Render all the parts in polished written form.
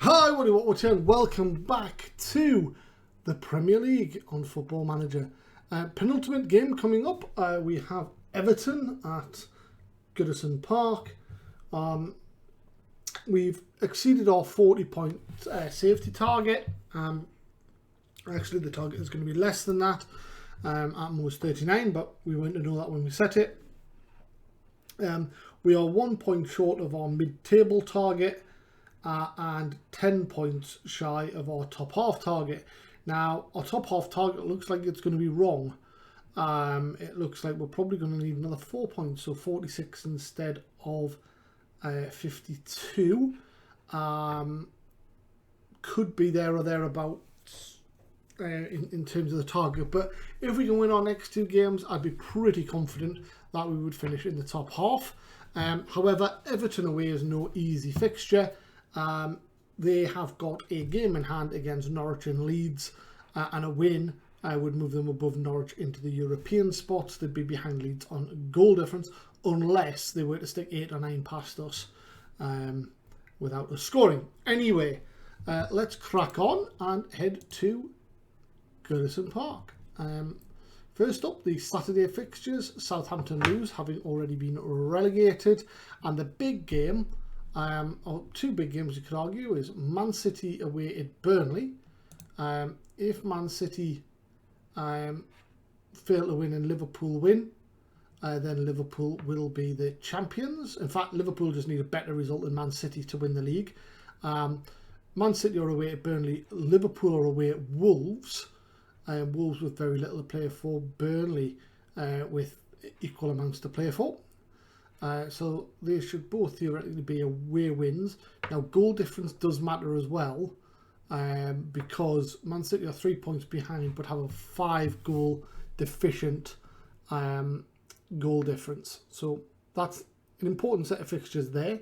Hi, what are you? Welcome back to the Premier League on Football Manager. Penultimate game coming up. We have Everton at Goodison Park. We've exceeded our 40-point safety target. Actually, the target is going to be less than that, at most 39, but we weren't to know that when we set it. We are 1 point short of our mid-table target. And 10 points shy of our top half target. Now, our top half target looks like it's going to be wrong. It looks like we're probably going to need another 4 points, so 46 instead of 52. Could be there or thereabouts in terms of the target. But if we can win our next two games, I'd be pretty confident that we would finish in the top half. However, Everton away is no easy fixture. They have got a game in hand against Norwich and Leeds, and a win would move them above Norwich into the European spots. They'd be behind Leeds on goal difference unless they were to stick 8 or 9 past us without us scoring. Anyway, let's crack on and head to Goodison Park. First up, the Saturday fixtures. Southampton lose, having already been relegated, and the big game, or two big games you could argue, is Man City away at Burnley. If Man City fail to win and Liverpool win, then Liverpool will be the champions. In fact, Liverpool just need a better result than Man City to win the league. Man City are away at Burnley. Liverpool are away at Wolves. Wolves with very little to play for. Burnley with equal amounts to play for. So they should both theoretically be away wins. Now, goal difference does matter as well, because Man City are 3 points behind but have a 5-goal deficient goal difference. So that's an important set of fixtures there.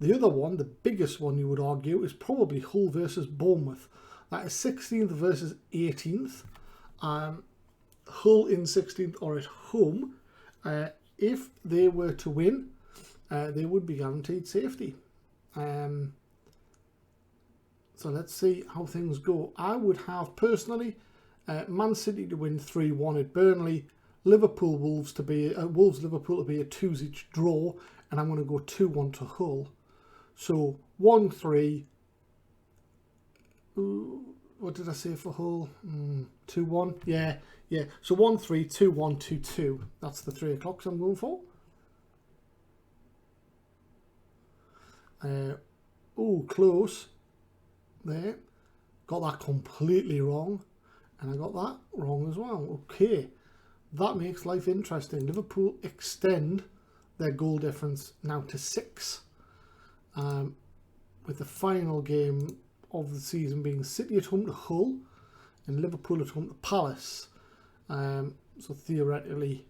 The other one, the biggest one you would argue, is probably Hull versus Bournemouth. That is 16th versus 18th. Hull in 16th are at home. If they were to win, they would be guaranteed safety. So let's see how things go. I would have, personally, Man City to win 3-1 at Burnley, Wolves Liverpool to be a 2-each draw, and I'm going to go 2-1 to Hull. So 1-3. What did I say for Hull? 2-1. Yeah. So 1-3, 2-1, 2-2. That's the 3 o'clocks I'm going for. Close. There. Got that completely wrong. And I got that wrong as well. Okay. That makes life interesting. Liverpool extend their goal difference now to 6. With the final game of the season being City at home to Hull and Liverpool at home to Palace. So theoretically,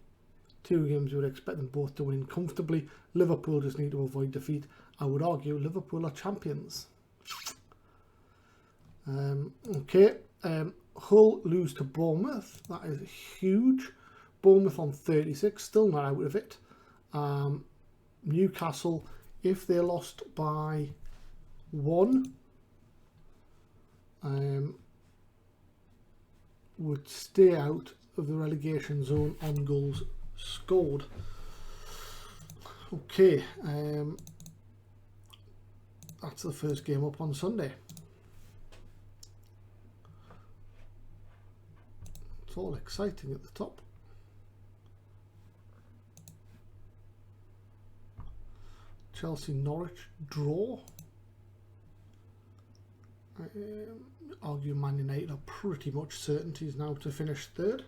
2 games you would expect them both to win comfortably. Liverpool just need to avoid defeat. I would argue Liverpool are champions. Hull lose to Bournemouth. That is huge. Bournemouth on 36, still not out of it. Newcastle, if they lost by 1, would stay out of the relegation zone on goals scored. Okay, that's the first game up on Sunday. It's all exciting at the top. Chelsea-Norwich draw. Argue Man United are pretty much certainties now to finish 3rd.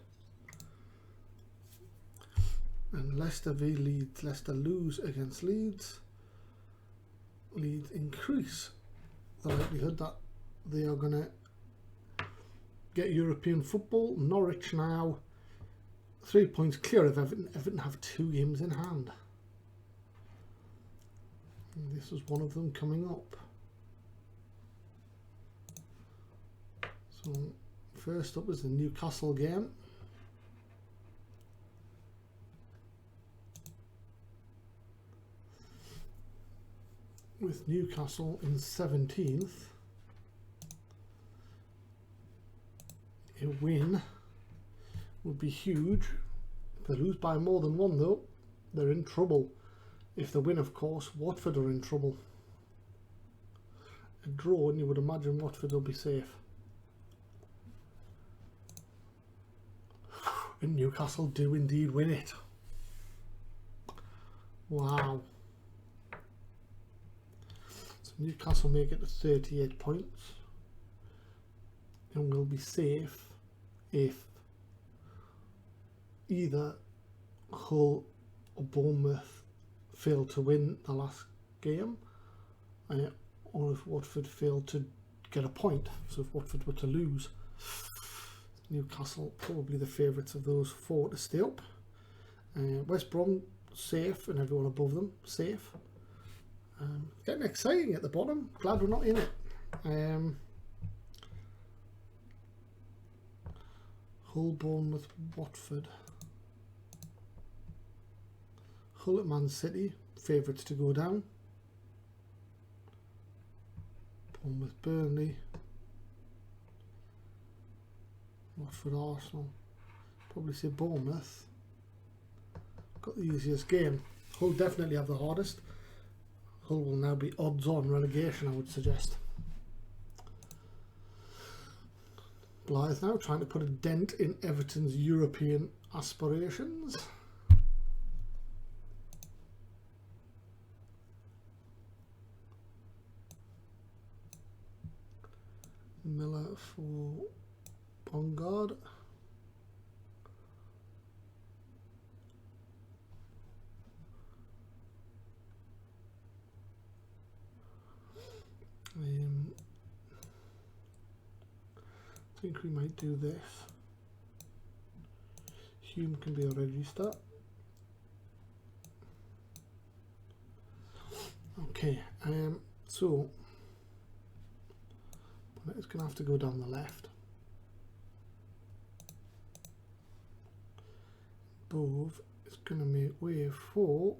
And Leicester v Leeds. Leicester lose against Leeds. Leeds increase the likelihood that they are going to get European football. Norwich now 3 points clear of Everton. Everton have 2 games in hand. And this is one of them coming up. So first up is the Newcastle game. With Newcastle in 17th. A win would be huge. If they lose by more than one though, they're in trouble. If they win, of course, Watford are in trouble. A draw, and you would imagine Watford will be safe. And Newcastle do indeed win it. Wow. So Newcastle make it to 38 points. And will be safe if either Hull or Bournemouth fail to win the last game, or if Watford failed to get a point. So if Watford were to lose, Newcastle probably the favourites of those four to stay up. West Brom safe, and everyone above them safe. Getting exciting at the bottom. Glad we're not in it. Hull, Bournemouth, Watford. Hull at Man City, favourites to go down. Bournemouth, Burnley. Watford, Arsenal. Probably say Bournemouth. Got the easiest game. Hull definitely have the hardest. Hull will now be odds on relegation, I would suggest. Blythe now trying to put a dent in Everton's European aspirations. Miller for Bongard. I think we might do this. Hume can be a register. Okay, so it's going to have to go down the left. Bove is going to make way for,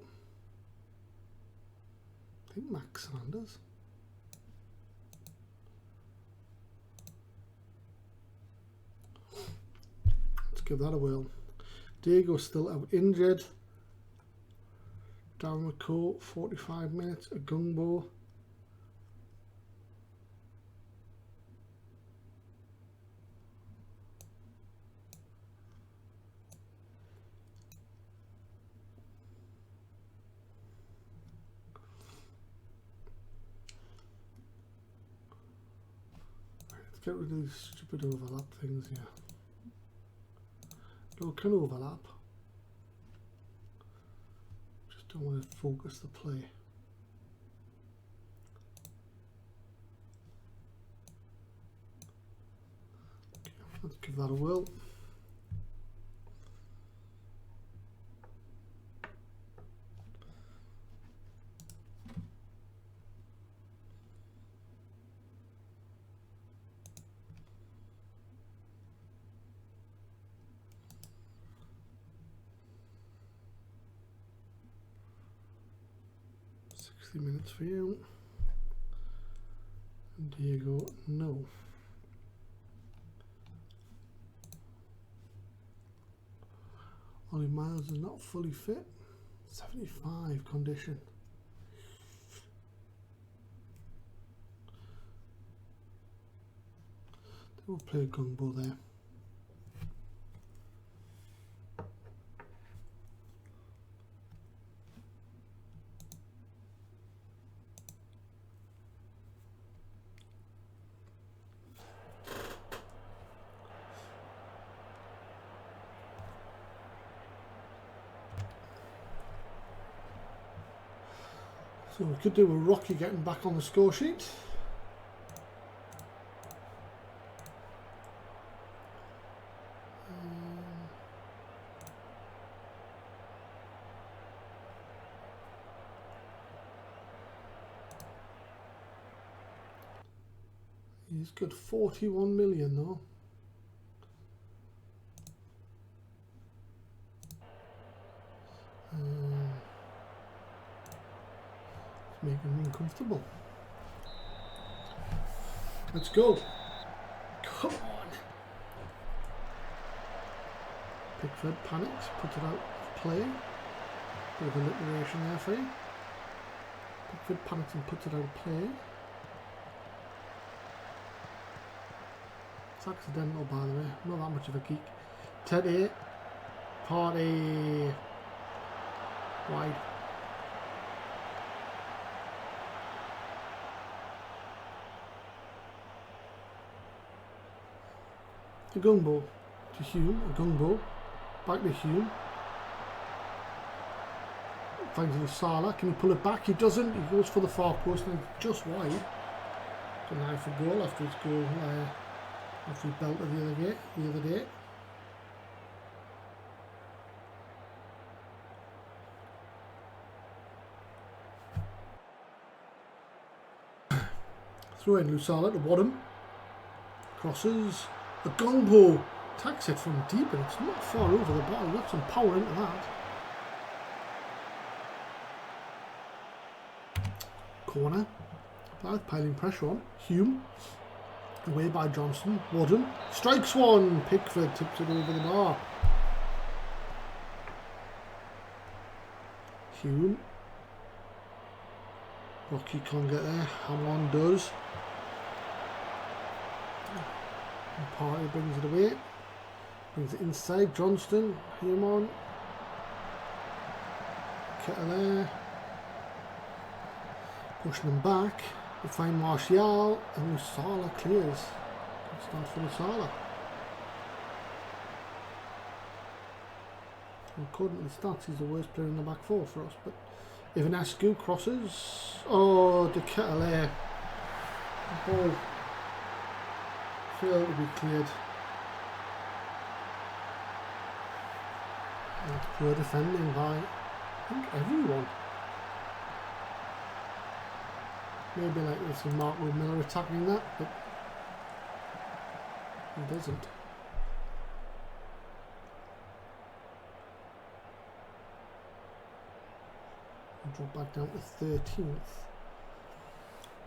I think, Max Sanders. Let's give that a whirl. Diego's still out injured. Darren McCall, 45 minutes. A Gungbo. Let's get rid of these stupid overlap things here. No, can overlap. Just don't want to focus the play. Okay, let's give that a whirl. Minutes for you. And Diego, no. Ollie Miles is not fully fit. 75 condition. They will play a Gungbo there. So we could do a Rocky getting back on the score sheet. He's got 41 million though. Making me uncomfortable. Let's go. Come on. Pickford panics, puts it out of play. Bit of alliteration there for you. Pickford panics and puts it out of play. It's accidental, by the way, not that much of a geek. Teddy, Party, wide. A gung ball to Hume, a gung ball, back to Hume. Finds Salah, can he pull it back? He doesn't, he goes for the far post and just wide. It's an eye for goal after his goal, after he belted the other day. Throw in Lusala to Wadham. Crosses. A Gongpo attacks it from deep and it's not far over the bar. Got some power into that. Corner. Bath piling pressure on. Hume. Away by Johnson. Wadham. Strikes one. Pickford tips it over the bar. Hume. Rocky can't get there. Hamon does. Party brings it away. Brings it inside. Johnston. Hamon. Kettle. Pushing them back. We find Martial and Lusala clears. Good start for Lusala. According to the stats, he's the worst player in the back four for us. But Ivanescu crosses. Oh, De Kettle. Ball failed to be cleared. And poor defending by, I think, everyone. Maybe like we'll see Mark Miller attacking that, but he doesn't. We'll drop back down to 13th,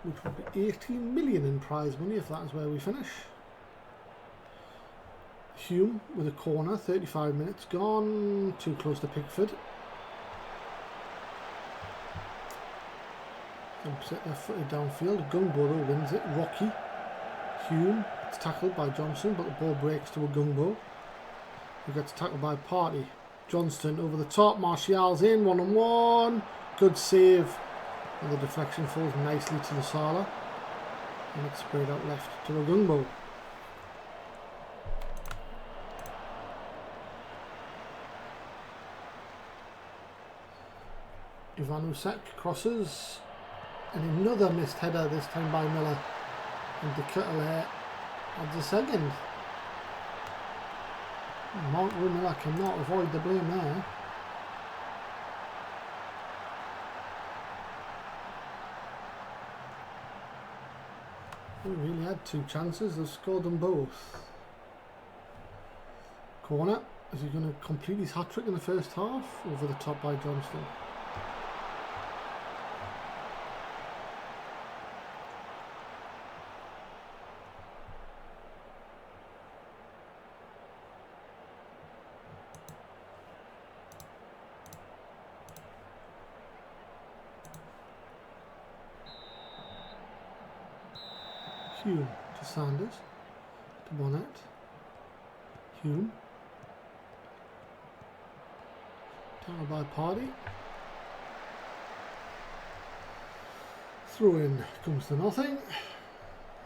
which will be 18 million in prize money if that is where we finish. Hume with a corner, 35 minutes gone, too close to Pickford. Set their footed downfield. Gungbo wins it. Rocky. Hume. It's tackled by Johnson, but the ball breaks to a Gungbo, who gets tackled by Party. Johnston over the top. Martial's in. 1-on-1. Good save. And the deflection falls nicely to the Salah. And it's sprayed out left to a Gungbo. Ivanusek crosses. And another missed header, this time by Miller. And De Kettle adds a second. Mark Miller cannot avoid the blame there. They really had two chances, they've scored them both. Corner, is he going to complete his hat-trick in the first half? Over the top by Johnston. Hume to Sanders, to Bonnet, Hume, tackled by Party, throw in comes to nothing,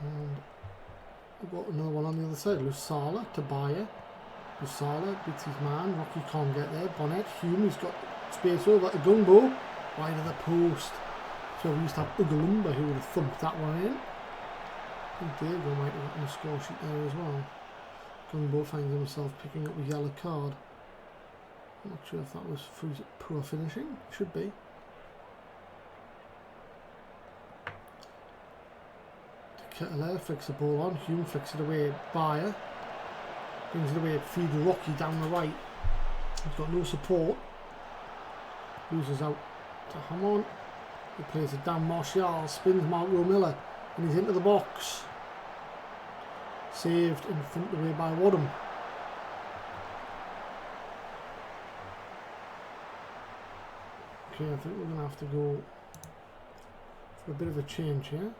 and we've got another one on the other side. Lusala to Bayer, Lusala beats his man, Rocky can't get there. Bonnet, Hume, he's got space over to Gungbo, wide of the post, so we used to have Ugalumba who would have thumped that one in. I think Diego might have gotten a score sheet there as well. Gungbo finds himself picking up a yellow card. I'm not sure if that was for his poor finishing. Should be. Kettle flicks the ball on. Hume flicks it away. Bayer brings it away. Feed Rocky down the right. He's got no support. Loses out to Hamon. He plays it down. Martial spins Mark Miller. And he's into the box. Saved in front away by Wadham. Okay, I think we're going to have to go for a bit of a change here.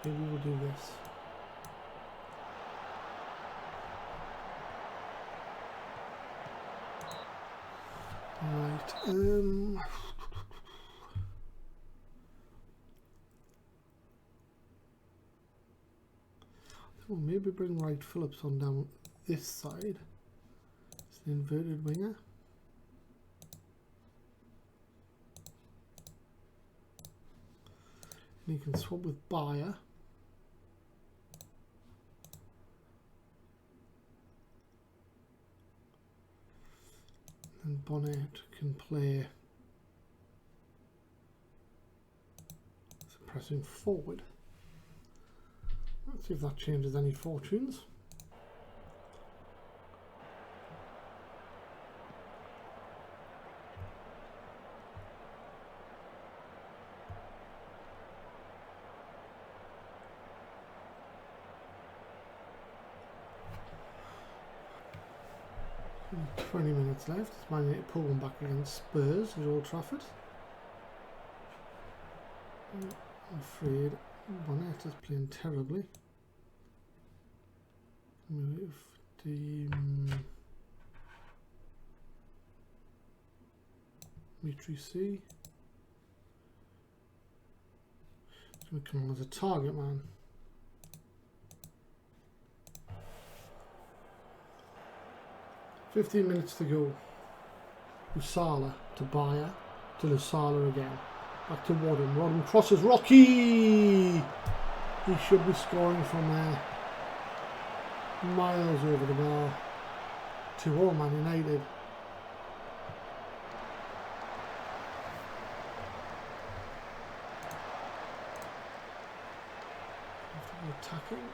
Maybe we'll do this. Right. We'll maybe bring Wright Phillips on down this side. It's an inverted winger. And you can swap with Bayer. And Bonnet can play as a pressing forward. Let's see if that changes any fortunes. And 20 minutes left. It's Man United to pull one back against Spurs at Old Trafford. I'm afraid Bonnet is playing terribly. Move the Mitri C. He's going to come on as a target man. $15 minutes to go. Lusala to Bayer to Lusala again. Back to Wadham. Wadham crosses Rocky. He should be scoring from there. Miles over the bar. 2-0 Man United. Attacking.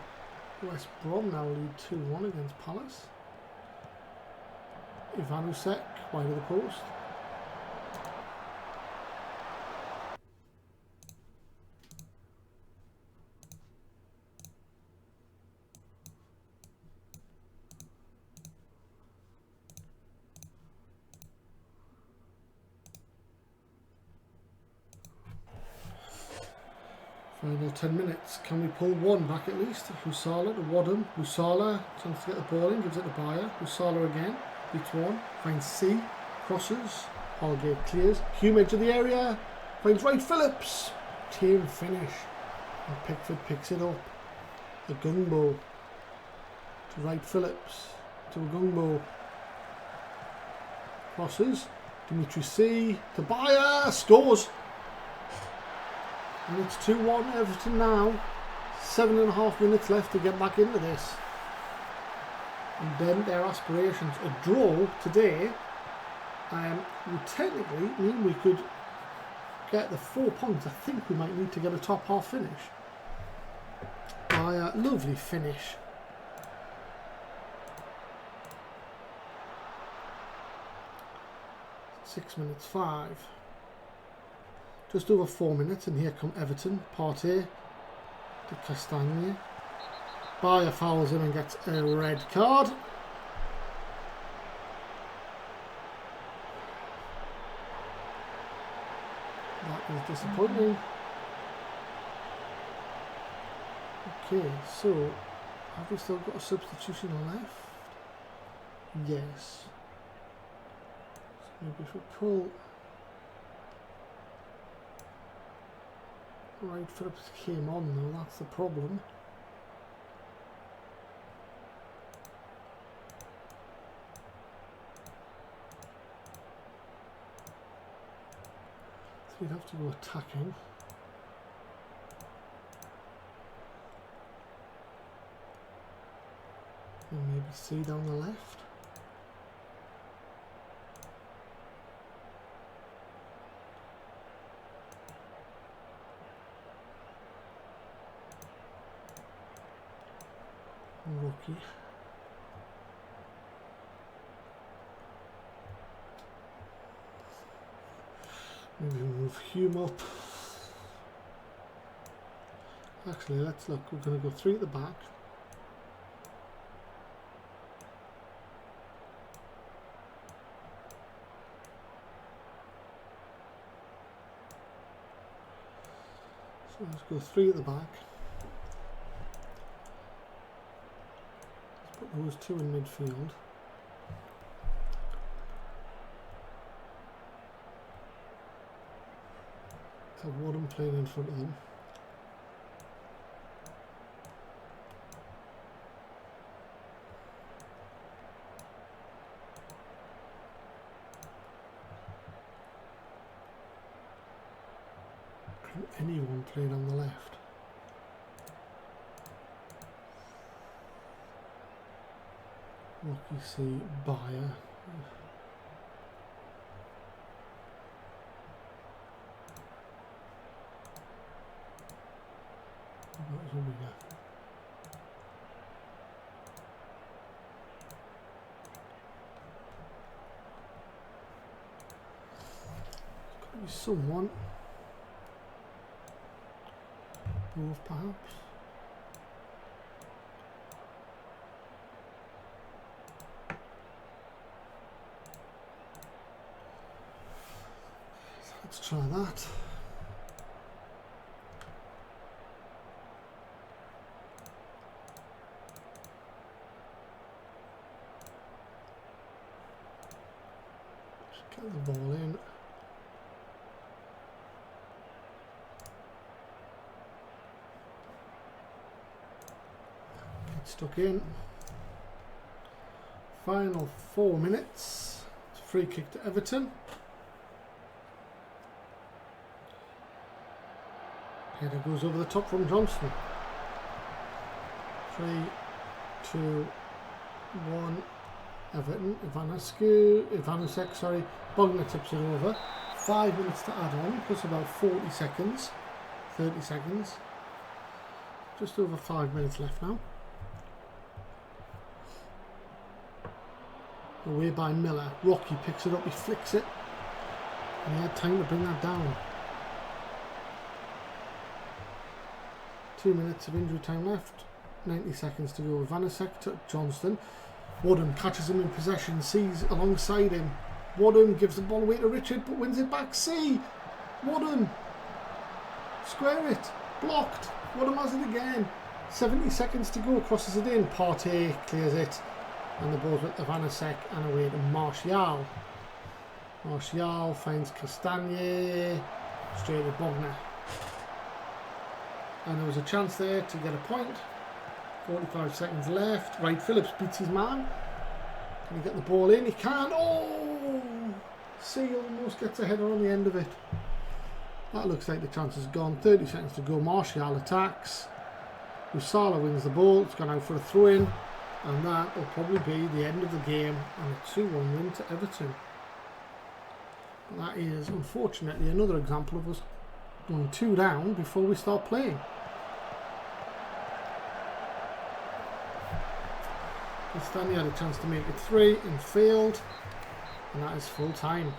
West Brom now lead 2-1 against Palace. Ivanusek, wide of the post. Final 10 minutes. Can we pull one back at least? Lusala to Wadham. Lusala tries to get the ball in, gives it to Bayer. Lusala again. Beats one. Finds C. Crosses. Holgate clears. Hume edge of the area. Finds Wright Phillips. Team finish. And Pickford picks it up. The Gungbo. To Wright Phillips. To Gungbo. Crosses. Dimitri C. To Bayer. Scores. And it's 2-1 Everton now. 7.5 minutes left to get back into this. And then their aspirations, a draw today, would technically mean we could get the 4 points. I think we might need to get a top half finish. Lovely finish. Six minutes 5. Just over 4 minutes, and here come Everton. Partey to Castagne. Bayer fouls him and gets a red card. That is disappointing. Okay, so have we still got a substitution left? Yes. So maybe if we pull Wright Phillips came on though, that's the problem. So we'd have to go attacking. And maybe C down the left. Rocky. Maybe move Hume up. Actually, let's look. We're going to go 3 at the back. So let's go 3 at the back. Let's put those 2 in midfield. Let's have Wadham playing in front of them. Anyone playing on the left? Rocky C. Bayer. That was a winger. There's got to be someone. Move perhaps. So let's try that. Just get the ball in. Stuck in. Final 4 minutes. Free kick to Everton. Header goes over the top from Johnston. 3, 2, 1. Everton. Ivanusek, sorry. Bogner tips it over. 5 minutes to add on, plus about 40 seconds. 30 seconds. Just over 5 minutes left now. Away by Miller. Rocky picks it up, he flicks it. And he had time to bring that down. 2 minutes of injury time left. 90 seconds to go. Vanasek to Johnston. Wadham catches him in possession, sees alongside him. Wadham gives the ball away to Richard, but wins it back. See! Wadham! Square it! Blocked! Wadham has it again. 70 seconds to go, crosses it in. Partey clears it. And the ball's with Ivanusek and away to Martial. Martial finds Castagne. Straight to Bogner. And there was a chance there to get a point. 45 seconds left. Wright Phillips beats his man. Can he get the ball in? He can. Oh! See, almost gets a header on the end of it. That looks like the chance is gone. 30 seconds to go. Martial attacks. Usala wins the ball. It's gone out for a throw-in. And that will probably be the end of the game and a 2-1 win to Everton. That is unfortunately another example of us going 2 down before we start playing. Stanley had a chance to make it 3 and failed, and that is full time.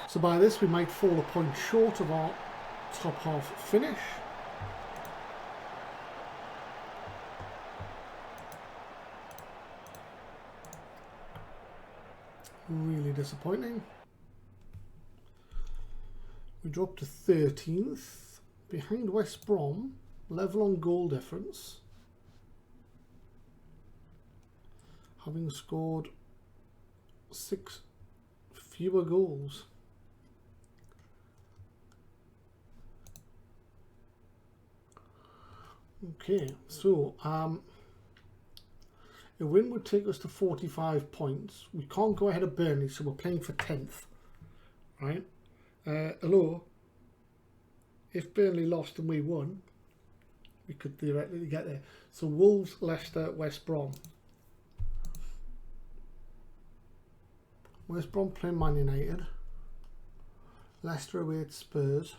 So by this we might fall a point short of our top half finish. Really disappointing. We dropped to 13th, behind West Brom, level on goal difference, having scored 6 fewer goals. Okay, so a win would take us to 45 points. We can't go ahead of Burnley, so we're playing for 10th, right? Although, if Burnley lost and we won, we could theoretically get there. So Wolves, Leicester, West Brom. West Brom playing Man United. Leicester away at Spurs.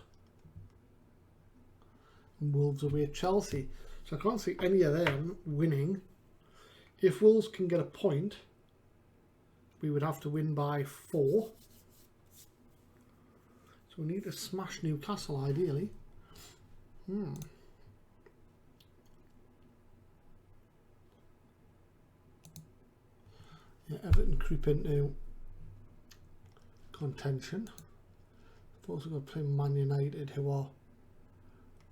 And Wolves away at Chelsea. So I can't see any of them winning. If Wolves can get a point, we would have to win by 4. So we need to smash Newcastle ideally. Yeah, Everton creep into contention. I've also got to play Man United, who are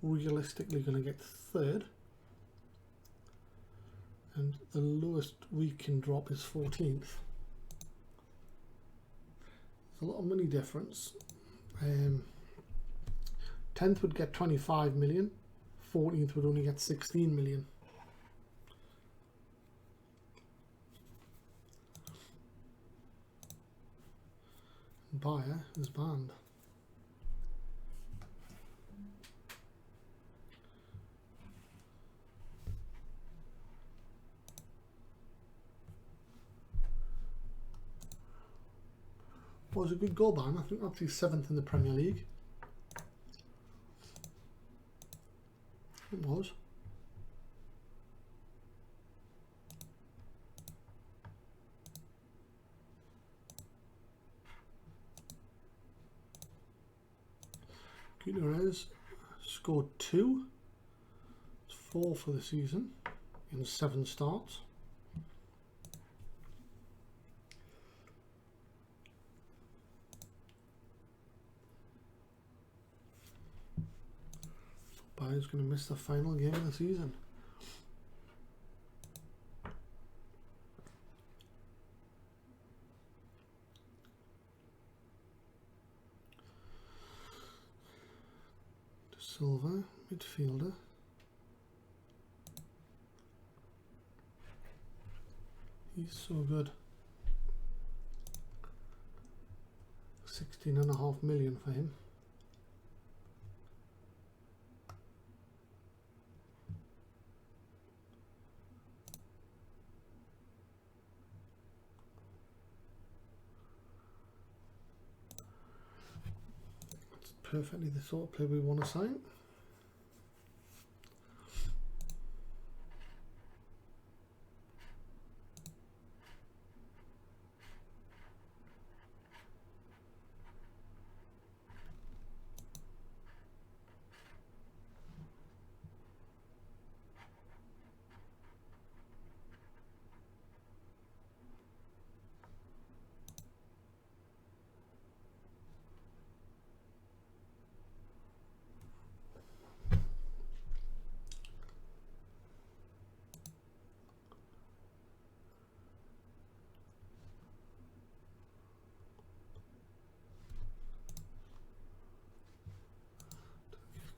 realistically going to get third. And the lowest we can drop is 14th. It's a lot of money difference. 10th would get 25 million, 14th would only get 16 million. Bayer is banned. Was a good goal ban. I think that's his 7th in the Premier League. It was. Gutierrez scored 2. It's 4 for the season in 7 starts. Bayern's going to miss the final game of the season. De Silva, midfielder. He's so good. 16.5 million for him. Perfectly the sort of player we want to sign.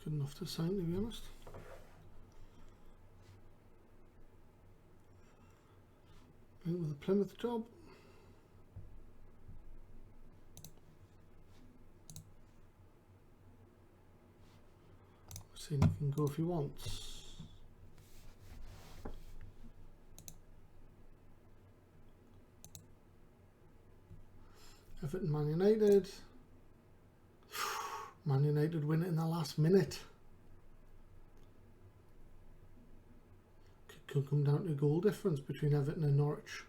Good enough to sign, to be honest. In with the Plymouth job. See, he can go if he wants. Everton, Man United. Man United win it in the last minute. Could come down to a goal difference between Everton and Norwich.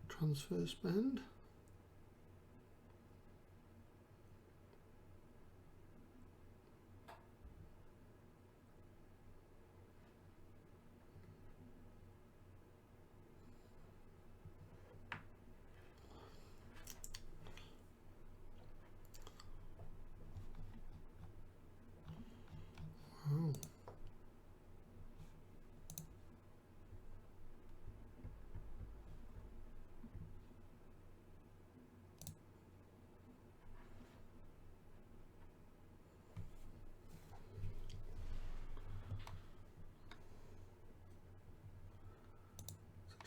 Transfer spend. Oh.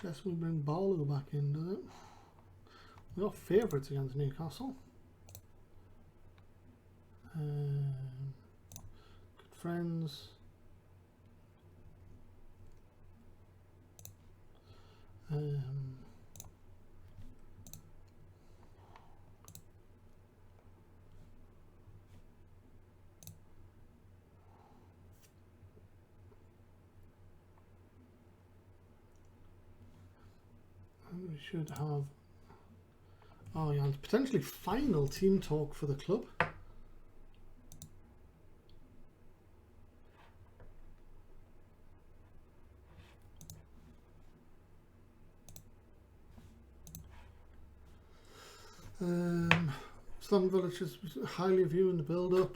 Suggest we bring Barlow back in, does it? We are favourites against Newcastle. Good friends. We should have, oh yeah, and potentially final team talk for the club. Slum Villages highly viewing the build-up.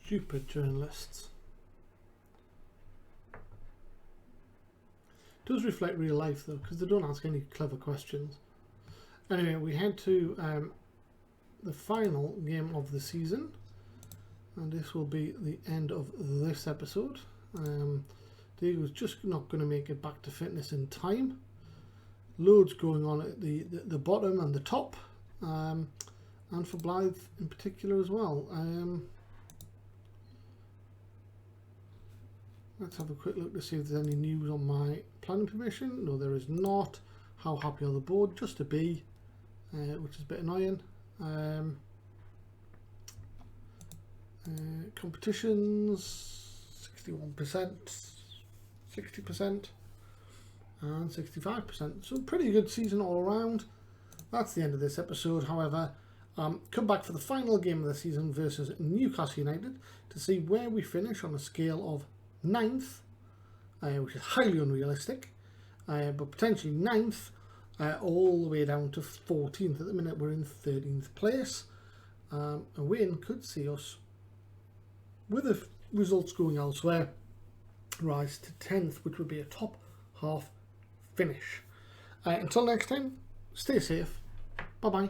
Stupid journalists. Does reflect real life though, because they don't ask any clever questions. Anyway, we head to the final game of the season, and this will be the end of this episode. Diego's just not going to make it back to fitness in time. Loads going on at the bottom and the top, and for Blythe in particular as well. Let's have a quick look to see if there's any news on my planning permission. No, there is not. How happy are the board? Just a B, which is a bit annoying. Competitions, 61%, 60%, and 65%. So pretty good season all around. That's the end of this episode. However, come back for the final game of the season versus Newcastle United to see where we finish on a scale of 9th, which is highly unrealistic, but potentially 9th, all the way down to 14th. At the minute we're in 13th place. A win could see us, with the results going elsewhere, rise to 10th, which would be a top half finish. Until next time, stay safe. Bye bye.